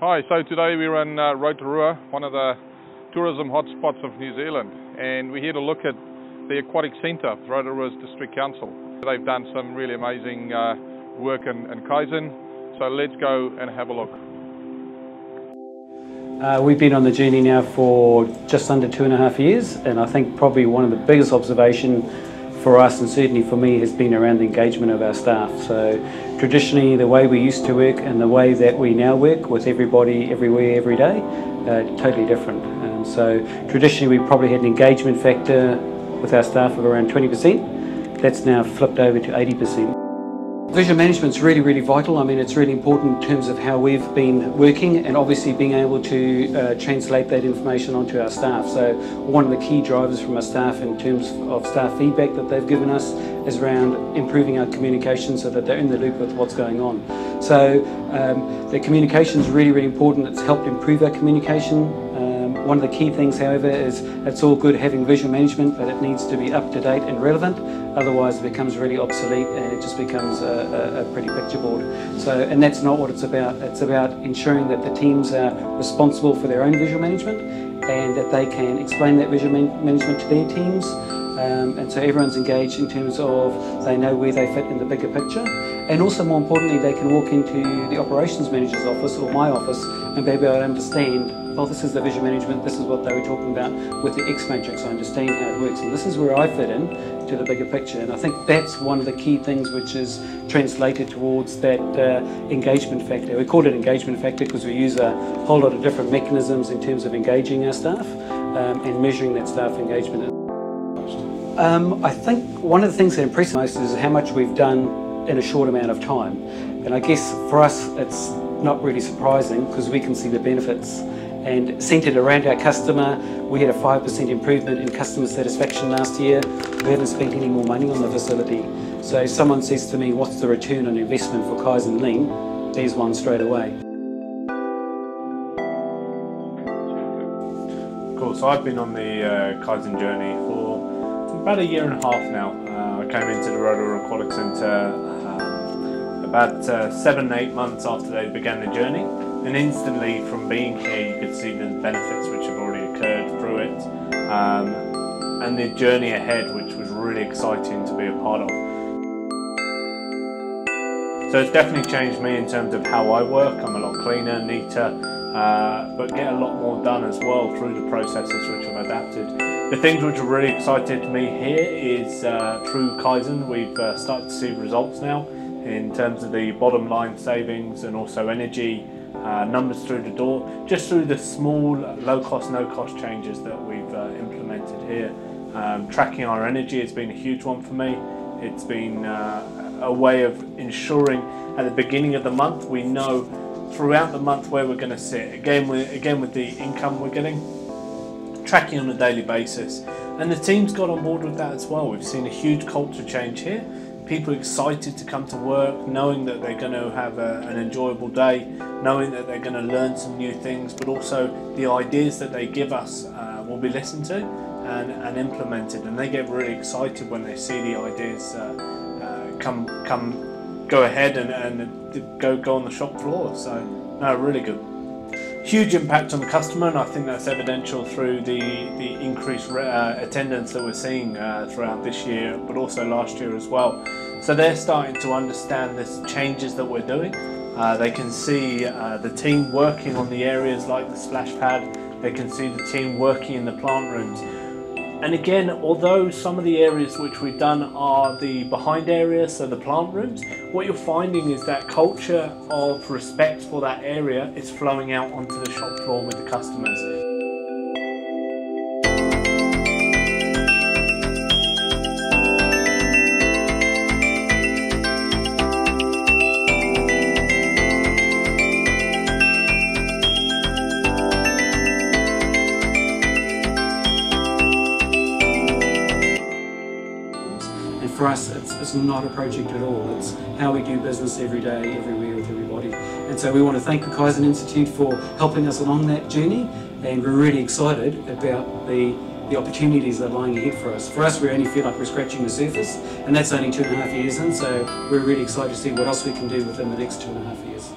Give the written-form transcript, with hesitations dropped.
Hi, so today we're in Rotorua, one of the tourism hotspots of New Zealand, and we're here to look at the Aquatic Centre of Rotorua's District Council. They've done some really amazing work in Kaizen, so let's go and have a look. We've been on the journey now for just under 2.5 years, and I think probably one of the biggest observations for us, and certainly for me, has been around the engagement of our staff. So traditionally the way we used to work and the way that we now work with everybody, everywhere, every day, totally different. And so traditionally we probably had an engagement factor with our staff of around 20%. That's now flipped over to 80%. Visual management is really, really vital. I mean, it's really important in terms of how we've been working and obviously being able to translate that information onto our staff. So one of the key drivers from our staff in terms of staff feedback that they've given us is around improving our communication so that they're in the loop with what's going on. So the communication is really, really important. It's helped improve our communication. One of the key things, however, is it's all good having visual management, but it needs to be up to date and relevant. Otherwise it becomes really obsolete and it just becomes a pretty picture board. So, and that's not what it's about. It's about ensuring that the teams are responsible for their own visual management and that they can explain that visual management to their teams. And so everyone's engaged in terms of they know where they fit in the bigger picture. And also more importantly, they can walk into the operations manager's office or my office and be able to understand, well, this is the visual management, this is what they were talking about with the X matrix, I understand how it works, and this is where I fit in to the bigger picture. And I think that's one of the key things which is translated towards that engagement factor. We call it engagement factor because we use a whole lot of different mechanisms in terms of engaging our staff and measuring that staff engagement. I think one of the things that impresses me most is how much we've done in a short amount of time. And I guess for us it's not really surprising because we can see the benefits. And centred around our customer, we had a 5% improvement in customer satisfaction last year. We haven't spent any more money on the facility. So if someone says to me, what's the return on investment for Kaizen Lean? There's one straight away. Cool, so I've been on the Kaizen journey for about 1.5 years now. I came into the Rotorua Aquatic Centre about 7-8 months after they began the journey, and instantly from being here you could see the benefits which have already occurred through it, and the journey ahead, which was really exciting to be a part of. So it's definitely changed me in terms of how I work. I'm a lot cleaner, neater, but get a lot more done as well through the processes which I've adapted. The things which have really excited me here is through Kaizen we've started to see results now in terms of the bottom line savings and also energy numbers through the door, just through the small low cost, no cost changes that we've implemented here. Tracking our energy has been a huge one for me. It's been a way of ensuring at the beginning of the month we know throughout the month where we're going to sit. Again with the income we're getting, tracking on a daily basis, and the team's got on board with that as well. We've seen a huge culture change here. People excited to come to work, knowing that they're going to have an enjoyable day, knowing that they're going to learn some new things, but also the ideas that they give us will be listened to and implemented, and they get really excited when they see the ideas go ahead and go on the shop floor. So no, really good. Huge impact on the customer, and I think that's evidential through the increased attendance that we're seeing throughout this year, but also last year as well. So they're starting to understand the changes that we're doing. They can see the team working on the areas like the splash pad. They can see the team working in the plant rooms. And again, although some of the areas which we've done are the behind areas, so the plant rooms, what you're finding is that culture of respect for that area is flowing out onto the shop floor with the customers. For us, it's not a project at all. It's how we do business every day, everywhere, with everybody. And so we want to thank the Kaizen Institute for helping us along that journey, and we're really excited about the opportunities that are lying ahead for us. For us, we only feel like we're scratching the surface, and that's only 2.5 years in, so we're really excited to see what else we can do within the next 2.5 years.